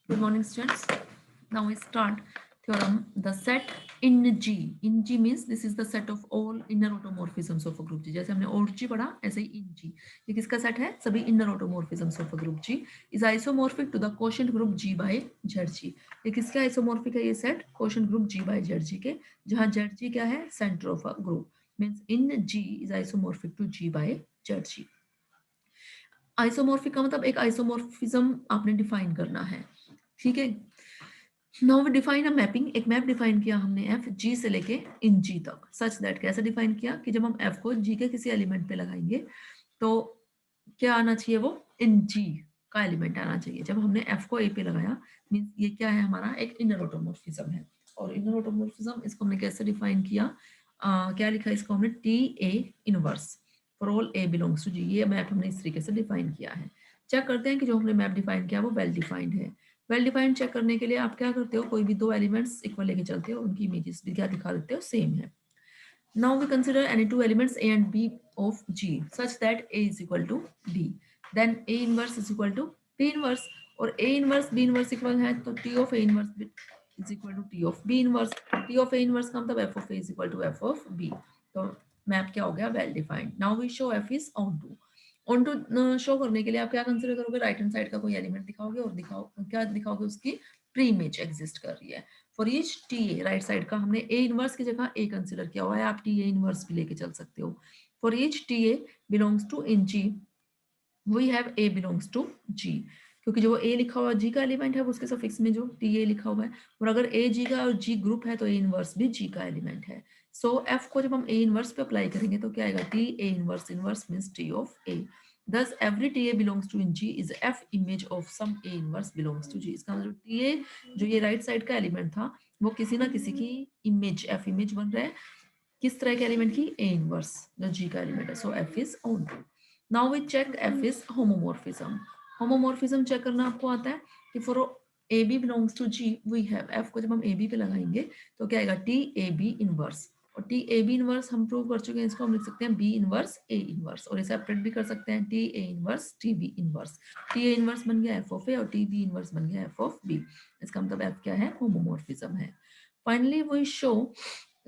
Good morning, students. Now we start theorem. The set in G. In G means this is the set of all inner automorphisms of a group G. जैसे हमने और G पढ़ा, ऐसे ही in G. ये किसका set है? सभी inner automorphisms of a group G is isomorphic to the quotient group G by ZG. ये किसका isomorphic है ये set? Quotient group G by ZG के, जहाँ ZG क्या है? Center of a group. Means in G is isomorphic to G by ZG. Isomorphic का मतलब एक आइसोमॉर्फिज्म आपने डिफाइन करना है, ठीक है। Now we define a mapping, एक मैप डिफाइन किया हमने एफ जी से लेके इन जी तक, सच दैट कैसे डिफाइन किया कि जब हम एफ को जी के किसी एलिमेंट पे लगाएंगे तो क्या आना चाहिए, वो इन जी का एलिमेंट आना चाहिए। जब हमने एफ को ए पे लगाया मींस ये क्या है, हमारा एक इनर ऑटोमॉर्फिज्म है। और इनर ऑटोमॉर्फिज्म इसको हमने कैसे डिफाइन किया, क्या लिखा इसको हमने, t A inverse for all a belongs to g. ये मैप हमने इस तरीके से डिफाइन किया है। चेक करते हैं कि जो हमने मैप डिफाइन किया वो वेल डिफाइंड है। वेल डिफाइंड चेक करने के लिए आप क्या करते हो, कोई भी दो एलिमेंट्स इक्वल लेके चलते हो, उनकी इमेजेस भी क्या दिखा देते हो, सेम है। Now we consider any two elements A and B of G such that A is equal to B. Then A inverse is equal to B inverse, और A inverse B inverse equal है तो T of A inverse is equal to T of B inverse. T of A inverse का मतलब F of A is equal to F of B. तो map क्या हो गया, well defined. Now we show F is onto. onto show करने के लिए आप क्या कंसिडर करोगे, राइट हैंड साइड का कोई एलिमेंट दिखाओगे और दिखाओ क्या दिखाओगे, उसकी प्री इमेज एग्जिस्ट कर रही है। For each t A, right side का हमने ए इनवर्स की जगह ए कंसिडर किया हुआ है, आप टी ए इनवर्स भी लेके चल सकते हो। For each t a belongs to inn g we have a belongs to g, क्योंकि जो ए लिखा हुआ जी का एलिमेंट है वो उसके सफिक्स में जो टी ए लिखा हुआ है, और अगर ए जी का और जी ग्रुप है तो ए इनवर्स भी जी का एलिमेंट है। सो एफ को जब हम ए इनवर्स पे अप्लाई करेंगे तो क्या आएगा, T A inverse, inverse means T of A. Thus every TA belongs to in G is F image of some A inverse belongs to G। इसका मतलब TA जो ये राइट साइड का एलिमेंट था वो किसी ना किसी की इमेज, F इमेज बन रहा है, किस तरह के एलिमेंट की, A इनवर्स जो G का एलिमेंट है। So F is onto. Now we check F is homomorphism. Homomorphism check करना आपको आता है कि for A B belongs to G we have, F को जब हम ए बी पे लगाएंगे तो क्या आएगा, टी ए बी इनवर्स। और टी ए बी इनवर्स हम प्रूव कर चुके हैं, इसको हम लिख सकते हैं बी इनवर्स ए इनवर्स, और इसे सेपरेट भी कर सकते हैं, टी ए inverse T B inverse. T ए इनवर्स बन गया एफ ऑफ ए और टी बी इनवर्स बन गया एफ ऑफ बी। इसका मतलब एफ क्या है, होमोमॉर्फिज्म है। Finally we show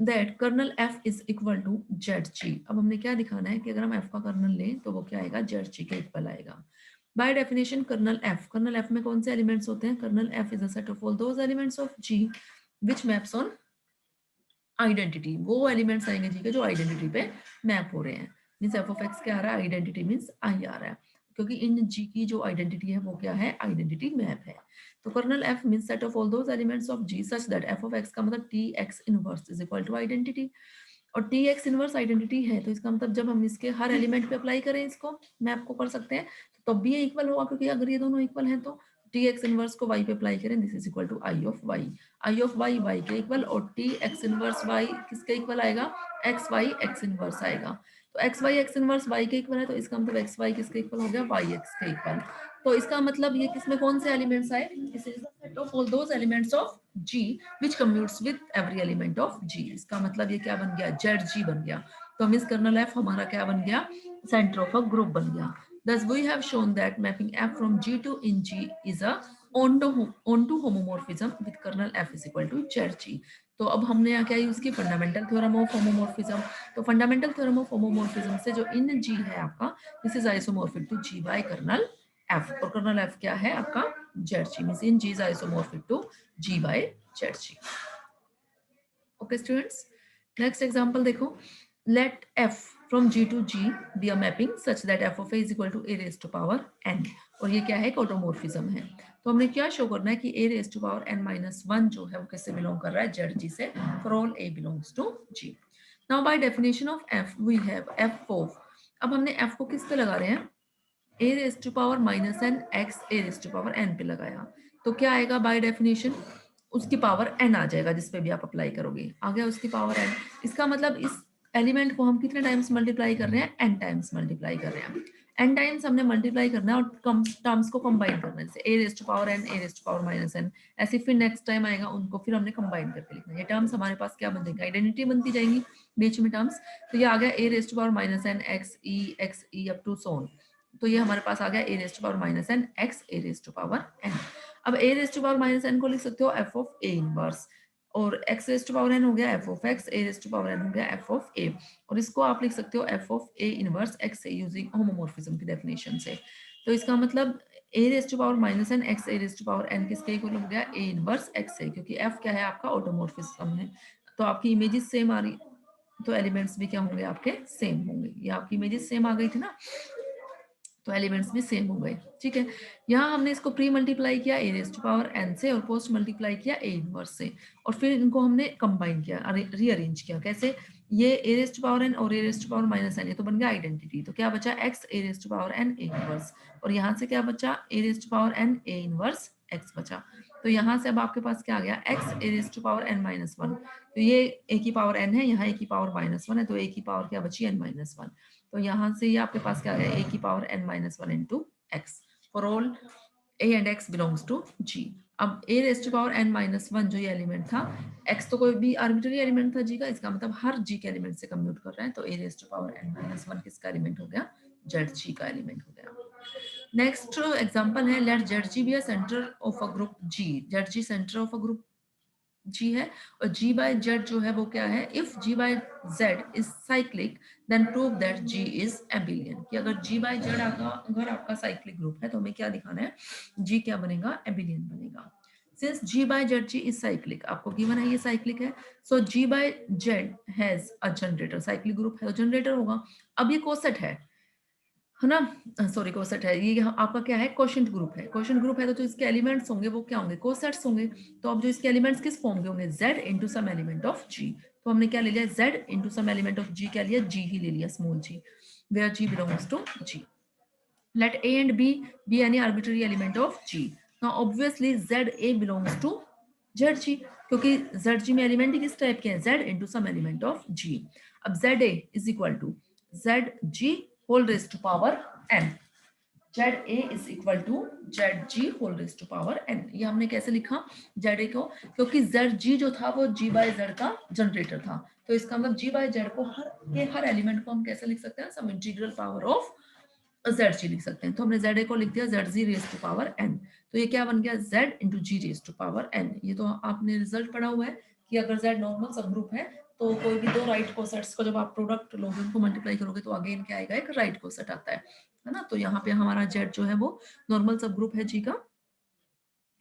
that kernel F is equal to Z g. अब हमने क्या दिखाना है कि अगर हम एफ का कर्नल लें तो वो क्या आएगा, जेड जी के इक्वल आएगा। बाय डेफिनेशन कर्नल एफ में कौन से एलिमेंट्स होते हैं, kernel F is a set of all those elements of ji which maps on identity. वो एलिमेंट्स आएंगे जी के जो आइडेंटिटी पे मैप हो रहे हैं। मींस एफ ऑफ एक्स क्या आ रहा है, आइडेंटिटी मींस आई आ रहा है, क्योंकि इन जी की जो आइडेंटिटी है वो क्या है, आइडेंटिटी मैप है। तो kernel F means set of all those elements of G such that F of X का मतलब T X inverse is equal to identity, और टी एक्स इनवर्स आइडेंटिटी है तो इसका मतलब जब हम इसके हर एलिमेंट पे अप्लाई करें इसको मैप को कर सकते हैं, तो तब भी ये इक्वल होगा, क्योंकि अगर ये दोनों इक्वल हैं तो टी एक्स इनवर्स को वाई पे अप्लाई करें, this is equal to I of Y. I of Y Y के इक्वल, और टी एक्स इनवर्स वाई किसके इक्वल आएगा, एक्स वाई एक्स इनवर्स आएगा। तो X Y X inverse Y के इक्वल है तो इसका मतलब एक्स वाई किसके इक्वल हो गया, वाई एक्स के इक्वल। तो इसका मतलब ये किसमें कौन से एलिमेंट्स आए, this is the set of all those elements of ji which commutes with every element of g. इसका मतलब ये क्या बन गया, जेड जी बन गया। तो मिस कर्नल एफ हमारा क्या बन गया, सेंटर ऑफ अ ग्रुप बन गया। Thus we have shown that mapping F from G to in G is a onto homomorphism with kernel F is equal to ZG। तो अब हमने यहाँ क्या यूज की, फंडामेंटल थ्योरम ऑफ होमोमॉर्फिज्म। तो fundamental theorem of homomorphism से जो inn g है आपका, this is isomorphic to g by kernel f, और कर्नल एफ क्या है आपका, ZG means inn g is isomorphic to g by ZG। Okay students, next example देखो। Let f from g to g be a mapping such that f of a is equal to a raised to power n, और ये क्या है, एक automorphism है। तो हमने क्या शो करना है कि a raised to power n minus 1 जो है वो किससे बिलोंग कर रहा है, zg से, for all a belongs to g। now by definition of f we have f of, अब हमने f को किस पे लगा रहे हैं, a raised to power minus n x a raised to power n पे लगाया, तो क्या आएगा बाय डेफिनेशन, उसकी पावर n आ जाएगा जिस पे भी आप अप्लाई करोगे, आ गया उसकी पावर n। इसका मतलब इस एलिमेंट को हम कितने टाइम्स मल्टीप्लाई कर रहे हैं, n टाइम्स मल्टीप्लाई कर रहे हैं। n टाइम्स हमने मल्टीप्लाई करना है और टर्म्स को कंबाइन करना है, जैसे a raise to power n a raise to power minus n, ऐसे फिर नेक्स्ट टाइम आएगा उनको फिर हमने कंबाइन करके लिखना है। ये टर्म्स हमारे पास क्या बन जाएंगे, आइडेंटिटी बनती जाएंगी बीच में टर्म्स। तो ये आ गया a raise to power minus n x e up to सोन, तो ये हमारे पास आ गया a raise to power minus n x a raise to power n। अब a raise to power minus n को लिख सकते हो f ऑफ a इनवर्स, और x raise to power n हो गया f of x, a raise to power n हो गया f ऑफ a, और इसको आप लिख सकते हो f of a inverse x से यूजिंग होमोमॉर्फिज्म की डेफिनेशन से। तो इसका मतलब a raise to power minus n x a raise to power n किसके इक्वल हो गया, a इनवर्स x से, क्योंकि f क्या है आपका ऑटोमॉर्फिज्म है। तो आपकी इमेजेस सेम आ रही, तो एलिमेंट्स भी क्या होंगे आपके सेम होंगे। ये आपकी इमेजेस सेम आ गई थी ना, तो एलिमेंट्स भी सेम हो गए। ठीक है, यहाँ हमने इसको प्री मल्टीप्लाई किया ए रेज टू पावर n से, और पोस्ट मल्टीप्लाई किया ए इनवर्स से, और फिर इनको हमने कंबाइन किया, रीअरेंज किया। कैसे, ये a raise to power n और a raise to power minus n, ये तो बन गया आइडेंटिटी। तो क्या बचा x A raise to power n a inverse, और यहाँ से क्या बचा a raise to power n a inverse x बचा। तो यहाँ से अब आपके पास क्या आ गया, x A raise to power n minus one, तो ये a की पावर n है, यहाँ a की पावर माइनस वन है, तो a की पावर क्या बची n माइनस वन। तो यहाँ से ये आपके पास क्या आ गया, a की power n minus one into X for all a and x belongs to g। अब a raise to power n minus one जो ये एलिमेंट था, x तो कोई भी आर्बिट्ररी एलिमेंट था g का, इसका मतलब हर g के एलिमेंट से कम्प्यूट कर रहे हैं, तो a raise to power n minus one किसका एलिमेंट हो गया, zg का एलिमेंट हो गया। नेक्स्ट एग्जांपल है, let zg be a centre of a group g, zg centre of a group g है, और g by z जो है वो क्या है, if g by z is cyclic then prove that g is abelian. कि अगर g by z अगर आपका साइक्लिक ग्रुप है तो हमें क्या दिखाना है, g क्या बनेगा, एबिलियन बनेगा। Since g by zg is cyclic, आपको गिवन है ये साइक्लिक है, सो g by z has a generator, cyclic group है तो जनरेटर होगा। अब ये कोसेट है ना, सॉरी कोसेट है, ये आपका क्या है, कोशेंट ग्रुप है। कोशेंट ग्रुप है तो जो इसके एलिमेंट्स होंगे वो क्या होंगे, कोसेट्स होंगे। तो अब जो इसके एलिमेंट्स किस फॉर्म के होंगे, z into some element of g। तो हमने क्या ले लिया, z into some element of g, क्या लिया, g ही ले लिया, small g, where g belongs to g। Let a and b be any arbitrary element of g। Now obviously z a belongs to zg, क्योंकि zg में element किस type के हैं, z into some element of g। अब za is equal to zg whole raise to power n, ZA is equal to ZG whole raise to power n। ये हमने कैसे लिखा ZA को, क्योंकि ZG जो था वो G by Z का जनरेटर था, तो इसका मतलब G by Z को हर एलिमेंट को हम कैसे लिख सकते हैं, सम इंटीग्रल पावर ऑफ ZG लिख सकते हैं। तो हमने ZA को लिख दिया ZG raise to power n, तो ये क्या बन गया, Z into G raise to power n। ये तो आपने रिजल्ट पढ़ा हुआ है कि अगर Z नॉर्मल सब ग्रुप है तो कोई भी दो राइट कोसेट्स को जब आप प्रोडक्ट लोगे, उनको मल्टीप्लाई करोगे तो अगेन क्या आएगा, एक राइट कोसेट आता है ना। तो यहाँ पे हमारा Z जो है वो नॉर्मल सब ग्रुप है जी का,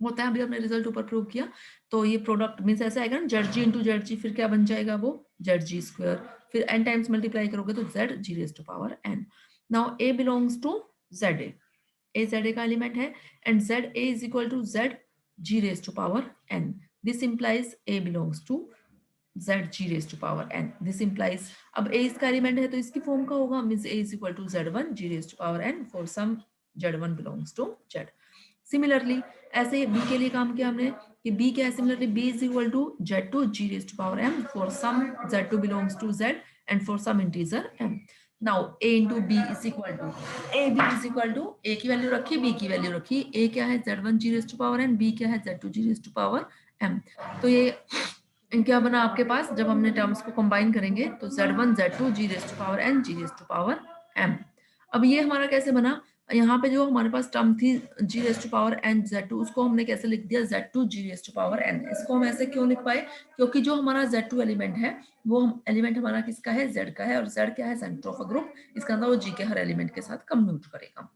होता है, अभी हमने रिजल्ट ऊपर प्रूव किया। तो ये प्रोडक्ट मीन्स ऐसा आएगा ना, Z G into Z G, फिर क्या बन जाएगा वो जेड जी स्क्वायर, फिर n टाइम्स मल्टीप्लाई करोगे तो Z G raise to power n। Now a belongs to Z A Z A का एलिमेंट है, and Z A is equal to Z G raise to power n। This implies a belongs to Z G raise to power n, this implies, अब a इसका element है तो इसकी form का होगा, means a is equal to z1 G raise to power n for some z1 belongs to z। Similarly ऐसे b के लिए काम किया हमने कि b क्या है, similarly b is equal to z2 g raise to power m for some z2 belongs to z and for some integer m। Now a into b is equal to a b is equal to a की value रखी, b की value रखी, a क्या है z1 g raise to power n, b क्या है z2 g raise to power m। तो ये क्या बना आपके पास, जब हमने टर्म्स को कंबाइन करेंगे तो z1 z2 g raise to power n g raise to power m। अब ये हमारा कैसे बना, यहाँ पे जो हमारे पास टर्म थी g raise to power n z2, उसको हमने कैसे लिख दिया z2 g raise to power n। इसको हम ऐसे क्यों लिख पाए, क्योंकि जो हमारा z2 एलिमेंट है वो एलिमेंट हमारा किसका है, z का है, और z क्या है, सेंटर ऑफ अ ग्रुप, इसका मतलब वो g के हर एलिमेंट के साथ कम्यूट करेगा।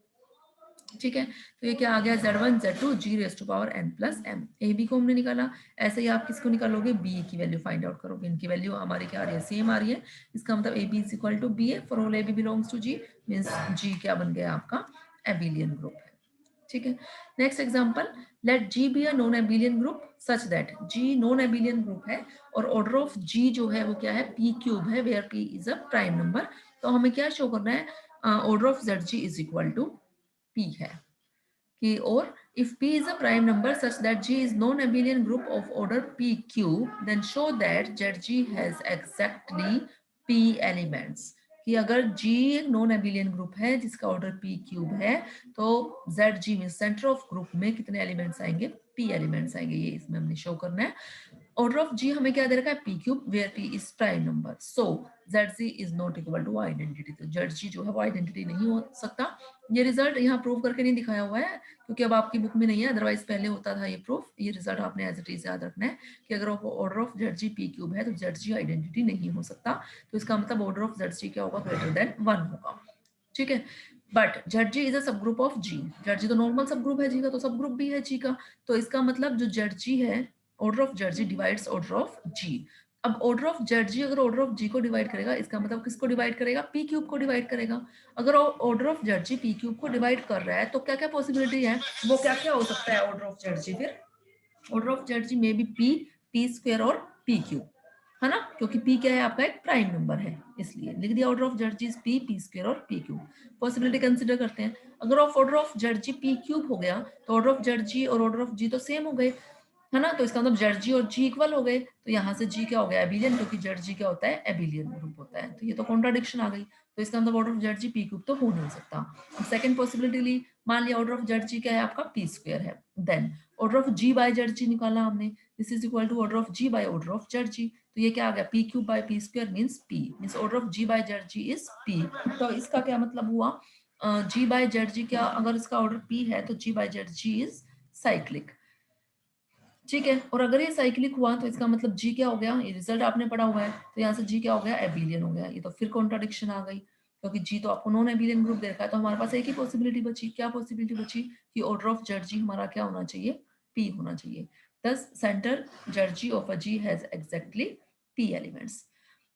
ठीक है, तो ये क्या आ गया, z1 z2 g raise to power n प्लस m। ए बी को हमने निकाला, ऐसे ही आप किसको निकालोगे, b की वैल्यू फाइंड आउट करोगे, इनकी वैल्यू हमारी क्या आ रही है, सेम आ रही है। इसका मतलब A B is equal to B A for all A B belongs to g, means g क्या बन गया आपका, एबिलियन ग्रुप है। ठीक है, next example, let g be a non abelian group such that g non abelian group है, और order of g जो है वो क्या है, p क्यूब है, where p is a prime number. तो हमें क्या शो करना है, order of zg is equal to p है कि, और if p is a prime number such that g is non-abelian group of order p cube, then show that zg has exactly p elements। कि अगर g एक non abelian group है जिसका order p cube है, तो zg में centre of group में कितने एलिमेंट्स आएंगे, p एलिमेंट्स आएंगे, ये इसमें हमने शो करना है। ऑर्डर ऑफ जी हमें क्या दे रखा है, P cube, where P is prime number, so Z is not equal to identity. तो जेड जो है वो आइडेंटिटी नहीं हो सकता। ये रिजल्ट यहाँ प्रूव करके नहीं दिखाया हुआ है क्योंकि अब आपकी बुक में नहीं है, अदरवाइज पहले होता था ये प्रूफ। ये रिजल्ट आपने एज इट इज याद रखना है कि अगर order of Z P cube है तो जेड आइडेंटिटी नहीं हो सकता। तो इसका मतलब ऑर्डर ऑफ जेड क्या होगा, ग्रेटर देन 1 होगा। ठीक है, बट जेड इज अ सब ग्रुप ऑफ जी। जेड तो नॉर्मल सब ग्रुप है जी का, तो सब ग्रुप भी है जी का। तो इसका मतलब जो जेड है, order of Z divides order of G. अब ऑर्डर ऑफ जेड अगर ऑर्डर ऑफ जी को डिवाइड करेगा, इसका मतलब किसको डिवाइड करेगा, पी क्यूब को डिवाइड करेगा। अगर order of Z P cube को डिवाइड कर रहा है तो क्या क्या पॉसिबिलिटी है, वो क्या क्या हो सकता है ऑर्डर ऑफ जेड फिर। ऑर्डर ऑफ जेड में भी पी स्क्वायर और पी क्यूब, है ना, क्योंकि पी क्या है आपका एक प्राइम नंबर है, इसलिए लिख दिया order of Z is P square और पी क्यूब। पॉसिबिलिटी कंसीडर करते हैं, अगर order of Z P cube हो गया तो ऑर्डर ऑफ जेड और ऑर्डर ऑफ जी तो सेम हो गए, है ना। तो इसका मतलब जेड और जी इक्वल हो गए, तो यहाँ से जी क्या हो गया, एबिलियन, क्योंकि जेड क्या होता है, एबिलियन ग्रुप होता है। तो ये तो कॉन्ट्राडिक्शन आ गई, तो इसका मतलब order of Z P cube तो हो नहीं सकता। अब सेकंड पॉसिबिलिटी ली, मान लिया ऑर्डर ऑफ जेड क्या है आपका, पी स्क्वायर है। Then order of G by Z निकाला हमने, this is equal to order of G by order of Z. तो ये क्या आ गया, P cube by P square means P, means order of G by Z is P. तो इसका क्या मतलब हुआ, जी बाय जेड क्या, अगर इसका ऑर्डर पी है तो जी बाय जेड इज साइक्लिक। ठीक है, और अगर ये साइक्लिक हुआ तो इसका मतलब जी क्या हो गया, ये रिजल्ट आपने पढ़ा हुआ है, तो यहाँ से जी क्या हो गया, एबिलियन हो गया। ये तो फिर कॉन्ट्राडिक्शन आ गई, क्योंकि जी तो आपको नॉन एबिलियन ग्रुप दे रखा है। तो हमारे पास एक ही पॉसिबिलिटी बची, क्या पॉसिबिलिटी बची, कि ऑर्डर ऑफ जेड हमारा क्या होना चाहिए, पी होना चाहिए। Thus centre z of a g has exactly p elements.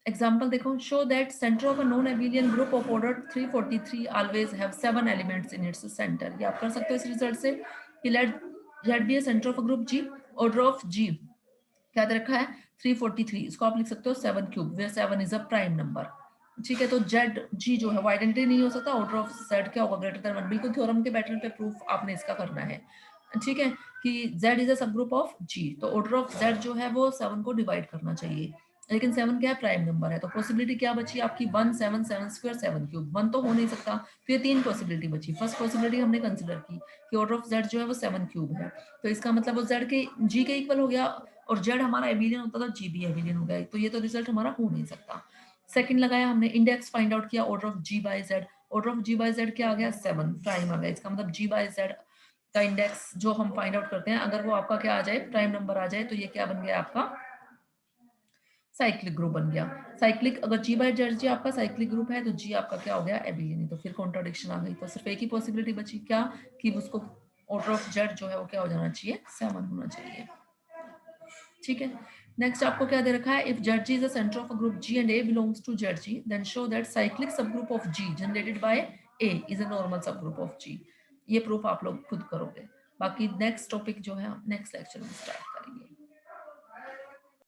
Example देखो, show that centre of a non abelian group of order 343 always have 7 elements in its centre. ये आप कर सकते हो इस रिजल्ट से कि let z be a centre of a group g, order of g क्या दे रखा है, 343, इसको आप लिख सकते हो 7 cube, where 7 is a prime number. ठीक है, तो जेड जी जो है वो आइडेंटिटी नहीं हो सकता, ऑर्डर ऑफ जेड क्या होगा, ग्रेटर देन 1। बिल्कुल थ्योरम के पैटर्न पे प्रूफ आपने इसका करना है। ठीक है, कि जेड इज अ सब ग्रुप ऑफ जी, तो ऑर्डर ऑफ जेड जो है वो 7 को डिवाइड करना चाहिए, लेकिन 7 क्या है, प्राइम नंबर है। तो पॉसिबिलिटी क्या बची आपकी, 1 7 7 स्क्वायर 7 क्यूब, 1 तो हो नहीं सकता। तो ये तीन पॉसिबिलिटी बची। फर्स्ट पॉसिबिलिटी हमने कंसिडर की कि ऑर्डर ऑफ जेड जो है वो 7 क्यूब है, तो इसका मतलब वो जेड के जी के इक्वल हो गया, और जेड हमारा एबिलियन होता था, जी भी एबिलियन हो गया, तो ये तो रिजल्ट हमारा हो नहीं सकता। सेकंड लगाया हमने, इंडेक्स फाइंड आउट किया order of G by Z, order of G by Z क्या आ गया, 7 प्राइम आ गया। इसका मतलब जी बाय जेड का इंडेक्स जो हम फाइंड आउट करते हैं, अगर वो आपका क्या आ जाए, प्राइम नंबर आ जाए, तो ये क्या बन गया आपका, साइक्लिक ग्रुप बन गया। साइक्लिक, अगर जी बाय जेड आपका साइक्लिक ग्रुप है तो जी आपका क्या हो गया, एबिलियन। तो फिर कॉन्ट्राडिक्शन आ गई, तो सिर्फ एक ही पॉसिबिलिटी बची, क्या, कि उसको ऑर्डर ऑफ जेड जो है वो क्या हो जाना चाहिए, 7 होना चाहिए। ठीक है, नेक्स्ट आपको क्या दे रखा है, if z is the centre of a group g and a belongs to z then show that cyclic subgroup of g generated by a is a normal subgroup of g. ये proof आप लोग खुद करोगे, बाकी next topic जो है next lecture में start करेंगे।